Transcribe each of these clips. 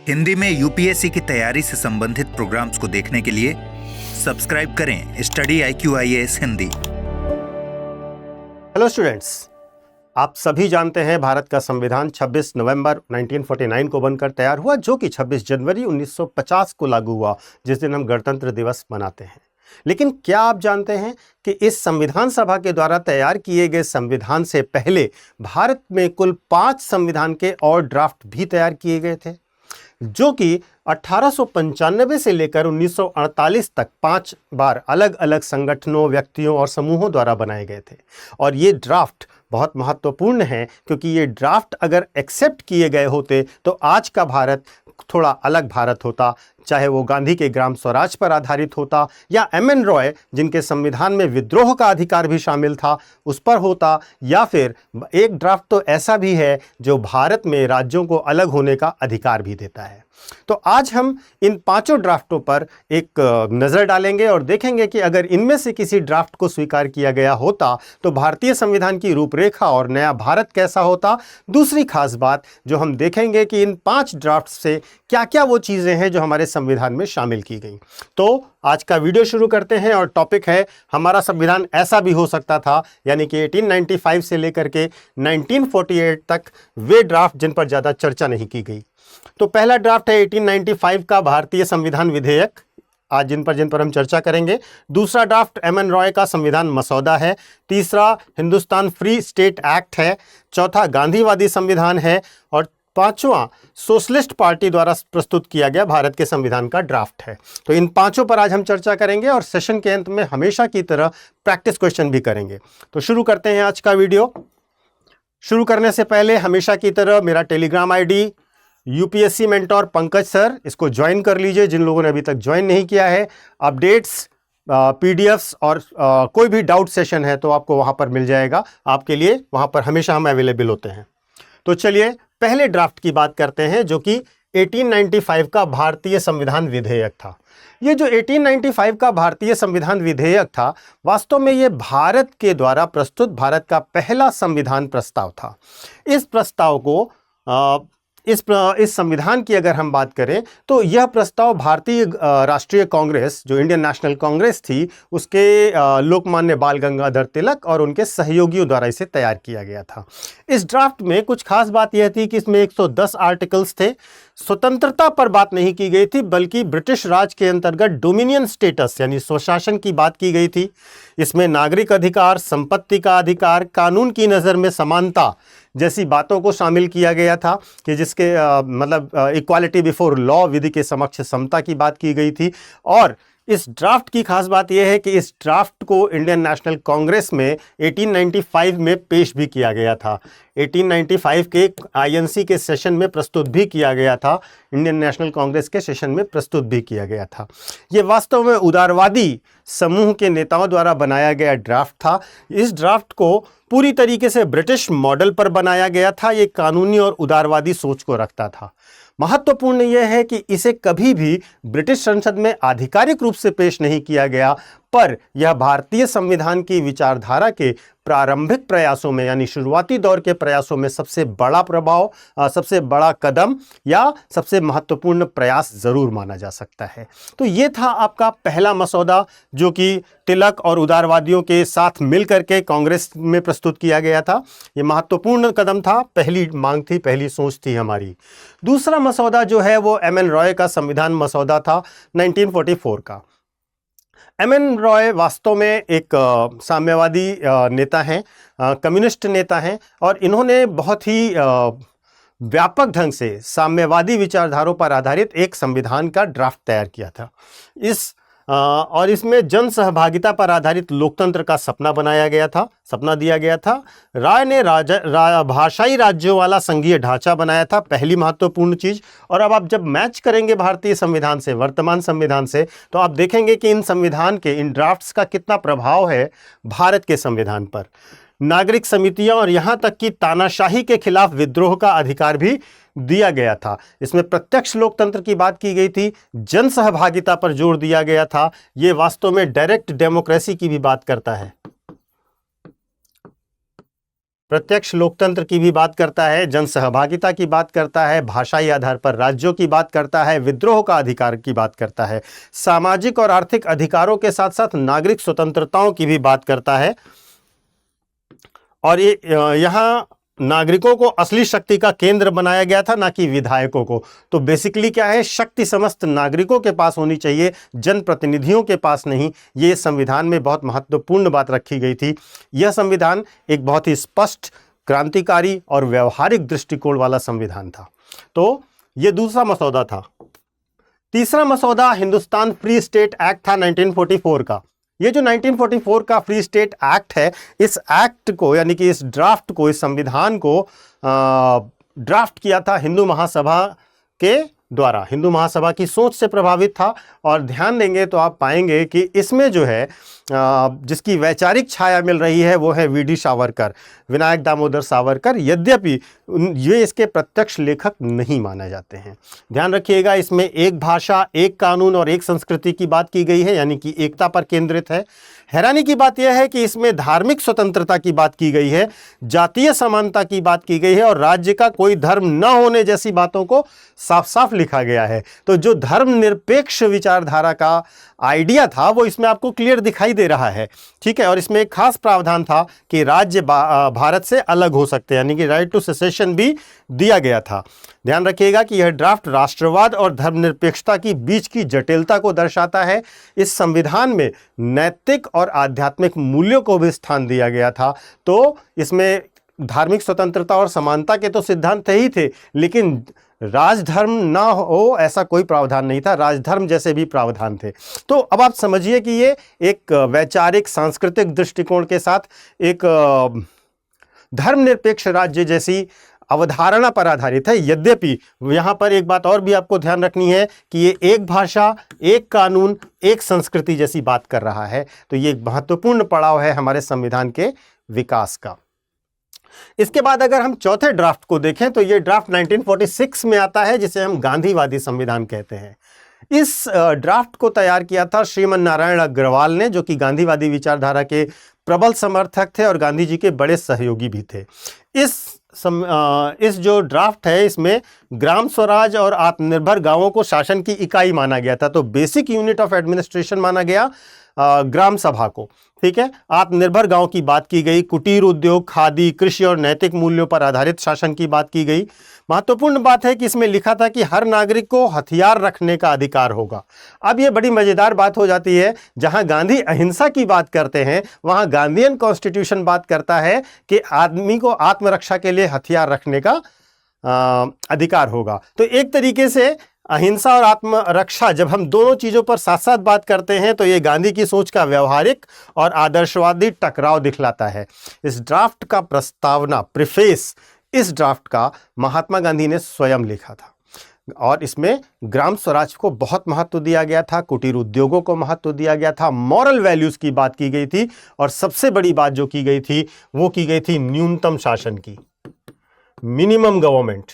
हिंदी में यूपीएससी की तैयारी से संबंधित प्रोग्राम्स को देखने के लिए सब्सक्राइब करें study IQIAS Hindi. Hello students, आप सभी जानते हैं भारत का संविधान 26 नवंबर 1949 को बनकर तैयार हुआ, जो कि 26 जनवरी 1950 को लागू हुआ, जिस दिन हम गणतंत्र दिवस मनाते हैं। लेकिन क्या आप जानते हैं कि इस संविधान सभा के द्वारा तैयार किए गए संविधान से पहले भारत में कुल 5 संविधान के और ड्राफ्ट भी तैयार किए गए थे, जो कि 1895 से लेकर 1948 तक 5 बार अलग अलग संगठनों, व्यक्तियों और समूहों द्वारा बनाए गए थे। और ये ड्राफ्ट बहुत महत्वपूर्ण है, क्योंकि ये ड्राफ्ट अगर एक्सेप्ट किए गए होते तो आज का भारत थोड़ा अलग भारत होता, चाहे वो गांधी के ग्राम स्वराज पर आधारित होता या MN रॉय, जिनके संविधान में विद्रोह का अधिकार भी शामिल था, उस पर होता, या फिर एक ड्राफ्ट तो ऐसा भी है जो भारत में राज्यों को अलग होने का अधिकार भी देता है। तो आज हम इन 5 ड्राफ्टों पर एक नज़र डालेंगे और देखेंगे कि अगर इनमें से किसी ड्राफ्ट को स्वीकार किया गया होता तो भारतीय संविधान की रूपरेखा और नया भारत कैसा होता। दूसरी खास बात जो हम देखेंगे कि इन 5 ड्राफ्ट से क्या क्या वो चीज़ें हैं जो हमारे संविधान में शामिल की गई। तो आज का वीडियो शुरू करते हैं और टॉपिक है हमारा संविधान ऐसा भी हो सकता था, यानी कि 1895 से लेकर के 1948 तक वे ड्राफ्ट जिन पर ज़्यादा चर्चा नहीं की गई। तो पहला ड्राफ्ट है 1895 का भारतीय संविधान विधेयक, आज जिन पर हम चर्चा करेंगे। दूसरा ड्राफ्ट MN रॉय का संविधान मसौदा है। तीसरा हिंदुस्तान फ्री स्टेट एक्ट है। चौथा गांधीवादी संविधान है। और 5वां सोशलिस्ट पार्टी द्वारा प्रस्तुत किया गया भारत के संविधान का ड्राफ्ट है। तो इन 5 पर आज हम चर्चा करेंगे और सेशन के अंत में हमेशा की तरह प्रैक्टिस क्वेश्चन भी करेंगे। तो शुरू करते हैं आज का वीडियो। शुरू करने से पहले हमेशा की तरह मेरा Telegram ID UPSC mentor Pankaj sir, इसको ज्वाइन कर लीजिए जिन लोगों ने अभी तक ज्वाइन नहीं किया है। अपडेट्स, PDFs और कोई भी डाउट सेशन है तो आपको वहां पर मिल जाएगा। आपके लिए वहां पर हमेशा हम अवेलेबल होते हैं। तो चलिए पहले ड्राफ्ट की बात करते हैं, जो कि 1895 का भारतीय संविधान विधेयक था। ये जो 1895 का भारतीय संविधान विधेयक था, वास्तव में ये भारत के द्वारा प्रस्तुत भारत का पहला संविधान प्रस्ताव था। इस प्रस्ताव को इस संविधान की अगर हम बात करें तो यह प्रस्ताव भारतीय राष्ट्रीय कांग्रेस, जो इंडियन नेशनल कांग्रेस थी, उसके लोकमान्य बाल गंगाधर तिलक और उनके सहयोगियों द्वारा इसे तैयार किया गया था। इस ड्राफ्ट में कुछ खास बात यह थी कि इसमें 110 आर्टिकल्स थे। स्वतंत्रता पर बात नहीं की गई थी, बल्कि ब्रिटिश राज के अंतर्गत डोमिनियन स्टेटस यानी स्वशासन की बात की गई थी। इसमें नागरिक अधिकार, संपत्ति का अधिकार, कानून की नज़र में समानता जैसी बातों को शामिल किया गया था, कि जिसके इक्वालिटी बिफोर लॉ, विधि के समक्ष समता की बात की गई थी। और इस ड्राफ्ट की खास बात यह है कि इस ड्राफ्ट को इंडियन नेशनल कांग्रेस में 1895 में पेश भी किया गया था। 1895 के INC के सेशन में प्रस्तुत भी किया गया था, इंडियन नेशनल कांग्रेस के सेशन में प्रस्तुत भी किया गया था। ये वास्तव में उदारवादी समूह के नेताओं द्वारा बनाया गया ड्राफ्ट था। इस ड्राफ्ट को पूरी तरीके से ब्रिटिश मॉडल पर बनाया गया था। ये कानूनी और उदारवादी सोच को रखता था। महत्वपूर्ण यह है कि इसे कभी भी ब्रिटिश संसद में आधिकारिक रूप से पेश नहीं किया गया, पर यह भारतीय संविधान की विचारधारा के प्रारंभिक प्रयासों में, यानी शुरुआती दौर के प्रयासों में सबसे बड़ा प्रभाव, सबसे बड़ा कदम या सबसे महत्वपूर्ण प्रयास जरूर माना जा सकता है। तो ये था आपका पहला मसौदा, जो कि तिलक और उदारवादियों के साथ मिलकर के कांग्रेस में प्रस्तुत किया गया था। ये महत्वपूर्ण कदम था, पहली मांग थी, पहली सोच थी हमारी। दूसरा मसौदा जो है वो MN रॉय का संविधान मसौदा था 1944 का। MN रॉय वास्तव में एक साम्यवादी नेता हैं, कम्युनिस्ट नेता हैं, और इन्होंने बहुत ही व्यापक ढंग से साम्यवादी विचारधारों पर आधारित एक संविधान का ड्राफ्ट तैयार किया था। और इसमें जन सहभागिता पर आधारित लोकतंत्र का सपना दिया गया था। राय ने भाषाई राज्यों वाला संघीय ढांचा बनाया था, पहली महत्वपूर्ण चीज। और अब आप जब मैच करेंगे भारतीय संविधान से, वर्तमान संविधान से, तो आप देखेंगे कि इन संविधान के, इन ड्राफ्ट्स का कितना प्रभाव है भारत के संविधान पर। नागरिक समितियां और यहां तक कि तानाशाही के खिलाफ विद्रोह का अधिकार भी दिया गया था। इसमें प्रत्यक्ष लोकतंत्र की बात की गई थी, जन सहभागिता पर जोर दिया गया था। ये वास्तव में डायरेक्ट डेमोक्रेसी की भी बात करता है। प्रत्यक्ष लोकतंत्र की भी बात करता है, जन सहभागिता की बात करता है, भाषाई आधार पर राज्यों की बात करता है, विद्रोह का अधिकार की बात करता है, सामाजिक और आर्थिक अधिकारों के साथ साथ नागरिक स्वतंत्रताओं की भी बात करता है। और ये यहाँ नागरिकों को असली शक्ति का केंद्र बनाया गया था, ना कि विधायकों को। तो बेसिकली क्या है, शक्ति समस्त नागरिकों के पास होनी चाहिए, जनप्रतिनिधियों के पास नहीं। ये संविधान में बहुत महत्वपूर्ण बात रखी गई थी। यह संविधान एक बहुत ही स्पष्ट, क्रांतिकारी और व्यवहारिक दृष्टिकोण वाला संविधान था। तो ये दूसरा मसौदा था। तीसरा मसौदा हिंदुस्तान फ्री स्टेट एक्ट था 1944 का। ये जो 1944 का फ्री स्टेट एक्ट है, इस एक्ट को यानी कि इस ड्राफ्ट को, इस संविधान को ड्राफ्ट किया था हिंदू महासभा के द्वारा। हिंदू महासभा की सोच से प्रभावित था। और ध्यान देंगे तो आप पाएंगे कि इसमें जो है जिसकी वैचारिक छाया मिल रही है वो है वीडी सावरकर, विनायक दामोदर सावरकर। यद्यपि ये इसके प्रत्यक्ष लेखक नहीं माने जाते हैं। ध्यान रखिएगा, इसमें एक भाषा, एक कानून और एक संस्कृति की बात की गई है, यानी कि एकता पर केंद्रित है। हैरानी की बात यह है कि इसमें धार्मिक स्वतंत्रता की बात की गई है, जातीय समानता की बात की गई है और राज्य का कोई धर्म न होने जैसी बातों को साफ साफ लिखा गया है। तो जो धर्मनिरपेक्ष विचारधारा का आइडिया था वो इसमें आपको क्लियर दिखाई दे रहा है। ठीक है। और इसमें एक खास प्रावधान था कि राज्य भारत से अलग हो सकते हैं, यानी कि राइट टू सेसेशन भी दिया गया था। ध्यान रखिएगा कि यह ड्राफ्ट राष्ट्रवाद और धर्मनिरपेक्षता की बीच की जटिलता को दर्शाता है। इस संविधान में नैतिक और आध्यात्मिक मूल्यों को भी स्थान दिया गया था। तो इसमें धार्मिक स्वतंत्रता और समानता के तो सिद्धांत ही थे, लेकिन राजधर्म ना हो ऐसा कोई प्रावधान नहीं था। राजधर्म जैसे भी प्रावधान थे। तो अब आप समझिए कि ये एक वैचारिक सांस्कृतिक दृष्टिकोण के साथ एक धर्मनिरपेक्ष राज्य जैसी अवधारणा पर आधारित है। यद्यपि यहाँ पर एक बात और भी आपको ध्यान रखनी है कि ये एक भाषा, एक कानून, एक संस्कृति जैसी बात कर रहा है। तो ये एक महत्वपूर्ण पड़ाव है हमारे संविधान के विकास का। इसके बाद अगर हम चौथे ड्राफ्ट को देखें तो ये ड्राफ्ट 1946 में आता है, जिसे हम गांधीवादी संविधान कहते हैं। इस ड्राफ्ट को तैयार किया था श्रीमन नारायण अग्रवाल ने, जो कि गांधीवादी विचारधारा के प्रबल समर्थक थे और गांधी जी के बड़े सहयोगी भी थे। इस जो ड्राफ्ट है इसमें ग्राम स्वराज और आत्मनिर्भर गांवों को शासन की इकाई माना गया था। तो बेसिक यूनिट ऑफ एडमिनिस्ट्रेशन माना गया ग्राम सभा को। ठीक है। आत्मनिर्भर गांव की बात की गई, कुटीर उद्योग, खादी, कृषि और नैतिक मूल्यों पर आधारित शासन की बात की गई। महत्वपूर्ण बात है कि इसमें लिखा था कि हर नागरिक को हथियार रखने का अधिकार होगा। अब ये बड़ी मजेदार बात हो जाती है, जहां गांधी अहिंसा की बात करते हैं वहां गांधीयन कॉन्स्टिट्यूशन बात करता है कि आदमी को आत्मरक्षा के लिए हथियार रखने का अधिकार होगा। तो एक तरीके से अहिंसा और आत्मरक्षा, जब हम दोनों चीजों पर साथ साथ बात करते हैं तो ये गांधी की सोच का व्यवहारिक और आदर्शवादी टकराव दिखलाता है। इस ड्राफ्ट का प्रस्तावना, प्रीफेस इस ड्राफ्ट का महात्मा गांधी ने स्वयं लिखा था और इसमें ग्राम स्वराज को बहुत महत्व दिया गया था, कुटीर उद्योगों को महत्व दिया गया था, मॉरल वैल्यूज की बात की गई थी और सबसे बड़ी बात जो की गई थी वो की गई थी न्यूनतम शासन की, मिनिमम गवर्नमेंट।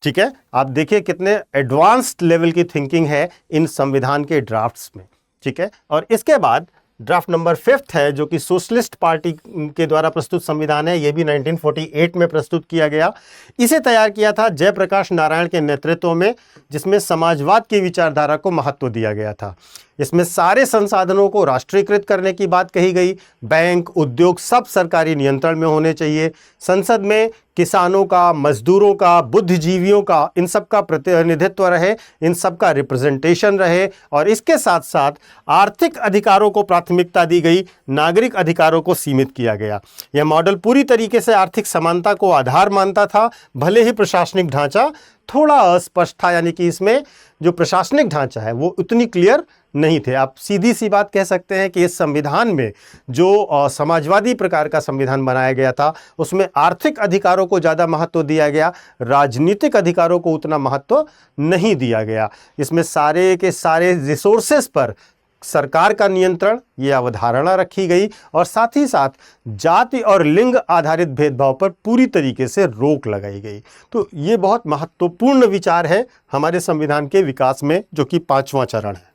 ठीक है। आप देखिए कितने एडवांस्ड लेवल की थिंकिंग है इन संविधान के ड्राफ्ट्स में। ठीक है। और इसके बाद ड्राफ्ट नंबर 5 है, जो कि सोशलिस्ट पार्टी के द्वारा प्रस्तुत संविधान है। यह भी 1948 में प्रस्तुत किया गया। इसे तैयार किया था जयप्रकाश नारायण के नेतृत्व में, जिसमें समाजवाद की विचारधारा को महत्व दिया गया था। इसमें सारे संसाधनों को राष्ट्रीयकृत करने की बात कही गई। बैंक, उद्योग सब सरकारी नियंत्रण में होने चाहिए। संसद में किसानों का, मजदूरों का, बुद्धिजीवियों का, इन सब का प्रतिनिधित्व रहे, इन सब का रिप्रेजेंटेशन रहे। और इसके साथ साथ आर्थिक अधिकारों को प्राथमिकता दी गई, नागरिक अधिकारों को सीमित किया गया। यह मॉडल पूरी तरीके से आर्थिक समानता को आधार मानता था, भले ही प्रशासनिक ढांचा थोड़ा अस्पष्ट था, यानी कि इसमें जो प्रशासनिक ढांचा है वो उतनी क्लियर नहीं थे। आप सीधी सी बात कह सकते हैं कि इस संविधान में जो समाजवादी प्रकार का संविधान बनाया गया था उसमें आर्थिक अधिकारों को ज़्यादा महत्व दिया गया, राजनीतिक अधिकारों को उतना महत्व नहीं दिया गया। इसमें सारे के सारे रिसोर्सेस पर सरकार का नियंत्रण, ये अवधारणा रखी गई और साथ ही साथ जाति और लिंग आधारित भेदभाव पर पूरी तरीके से रोक लगाई गई। तो ये बहुत महत्वपूर्ण विचार है हमारे संविधान के विकास में, जो कि 5वां चरण है।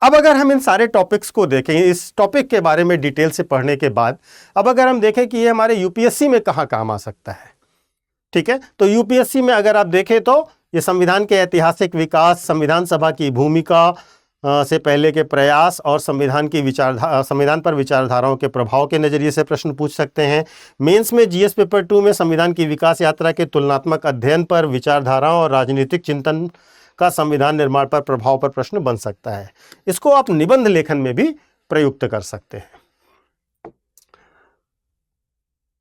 अब अगर हम इन सारे टॉपिक्स को देखें, इस टॉपिक के बारे में डिटेल से पढ़ने के बाद अब अगर हम देखें कि ये हमारे यूपीएससी में कहाँ काम आ सकता है, ठीक है, तो यूपीएससी में अगर आप देखें तो ये संविधान के ऐतिहासिक विकास, संविधान सभा की भूमिका से पहले के प्रयास और संविधान पर विचारधाराओं के प्रभाव के नज़रिए से प्रश्न पूछ सकते हैं। मेंस में जीएस पेपर 2 में संविधान की विकास यात्रा के तुलनात्मक अध्ययन पर, विचारधाराओं और राजनीतिक चिंतन का संविधान निर्माण पर प्रभाव पर प्रश्न बन सकता है। इसको आप निबंध लेखन में भी प्रयुक्त कर सकते हैं।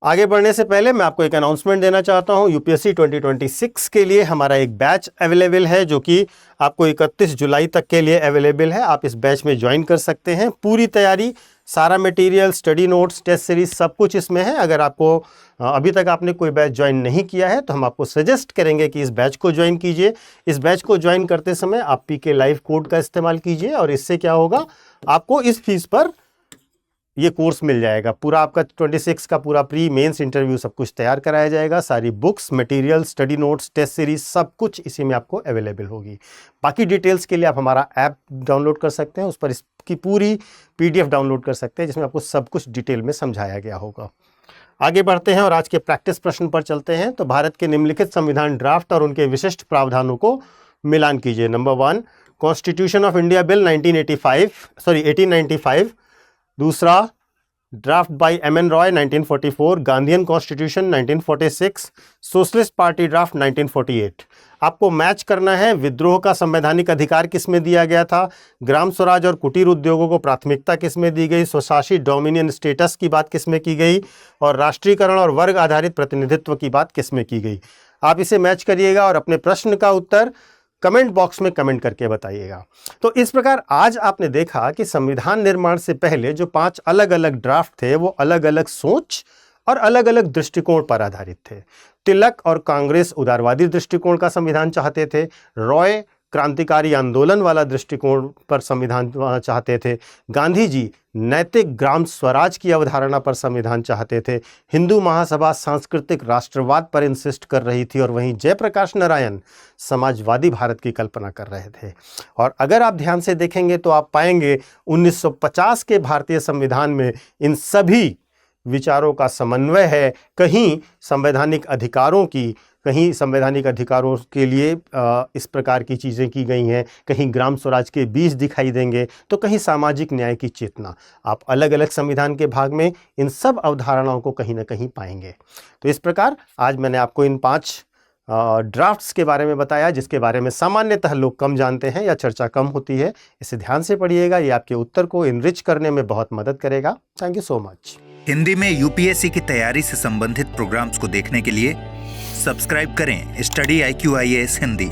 आगे बढ़ने से पहले मैं आपको एक अनाउंसमेंट देना चाहता हूं। यूपीएससी 2026 के लिए हमारा एक बैच अवेलेबल है जो कि आपको 31 जुलाई तक के लिए अवेलेबल है। आप इस बैच में ज्वाइन कर सकते हैं। पूरी तैयारी, सारा material, study notes, test series सब कुछ इसमें है। अगर आपको अभी तक आपने कोई बैच ज्वाइन नहीं किया है तो हम आपको सजेस्ट करेंगे कि इस बैच को ज्वाइन कीजिए। इस बैच को ज्वाइन करते समय आप पीके लाइव कोड का इस्तेमाल कीजिए और इससे क्या होगा, आपको इस फीस पर ये कोर्स मिल जाएगा। पूरा आपका 26 का पूरा प्री मेंस इंटरव्यू सब कुछ तैयार कराया जाएगा। सारी books, material, study notes, test series सब कुछ इसी में आपको अवेलेबल होगी। बाकी डिटेल्स के लिए आप हमारा ऐप डाउनलोड कर सकते हैं, उस पर इसकी पूरी पीडीएफ डाउनलोड कर सकते हैं जिसमें आपको सब कुछ डिटेल में समझाया गया होगा। आगे बढ़ते हैं और आज के प्रैक्टिस प्रश्न पर चलते हैं। तो भारत के निम्नलिखित संविधान ड्राफ्ट और उनके विशिष्ट प्रावधानों को मिलान कीजिए। Number 1, constitution of India bill 1895। दूसरा, draft by M N. Roy 1944, Gandhian constitution 1946, socialist party draft 1948। आपको मैच करना है विद्रोह का संवैधानिक अधिकार किस में दिया गया था, ग्राम स्वराज और कुटीर उद्योगों को प्राथमिकता किस में दी गई, स्वशासी डोमिनियन स्टेटस की बात किस में की गई और राष्ट्रीयकरण और वर्ग आधारित प्रतिनिधित्व की बात किस में की गई। आप इसे मैच करिएगा और अपने प्रश्न का उत्तर कमेंट बॉक्स में कमेंट करके बताइएगा। तो इस प्रकार आज आपने देखा कि संविधान निर्माण से पहले जो 5 अलग अलग ड्राफ्ट थे वो अलग अलग सोच और अलग अलग दृष्टिकोण पर आधारित थे। तिलक और कांग्रेस उदारवादी दृष्टिकोण का संविधान चाहते थे, रॉय क्रांतिकारी आंदोलन वाला दृष्टिकोण पर संविधान चाहते थे, गांधी जी नैतिक ग्राम स्वराज की अवधारणा पर संविधान चाहते थे, हिंदू महासभा सांस्कृतिक राष्ट्रवाद पर इंसिस्ट कर रही थी और वहीं जयप्रकाश नारायण समाजवादी भारत की कल्पना कर रहे थे। और अगर आप ध्यान से देखेंगे तो आप पाएंगे 1950 के भारतीय संविधान में इन सभी विचारों का समन्वय है। कहीं संवैधानिक अधिकारों के लिए इस प्रकार की चीज़ें की गई हैं, कहीं ग्राम स्वराज के बीज दिखाई देंगे तो कहीं सामाजिक न्याय की चेतना। आप अलग अलग संविधान के भाग में इन सब अवधारणाओं को कहीं ना कहीं पाएंगे। तो इस प्रकार आज मैंने आपको इन 5 ड्राफ्ट्स के बारे में बताया जिसके बारे में सामान्यतः लोग कम जानते हैं या चर्चा कम होती है। इसे ध्यान से पढ़िएगा, ये आपके उत्तर को इनरिच करने में बहुत मदद करेगा। Thank you so much. Hindi में यूपीएससी की तैयारी से संबंधित प्रोग्राम्स को देखने के लिए सब्सक्राइब करें स्टडी IQ IAS हिंदी।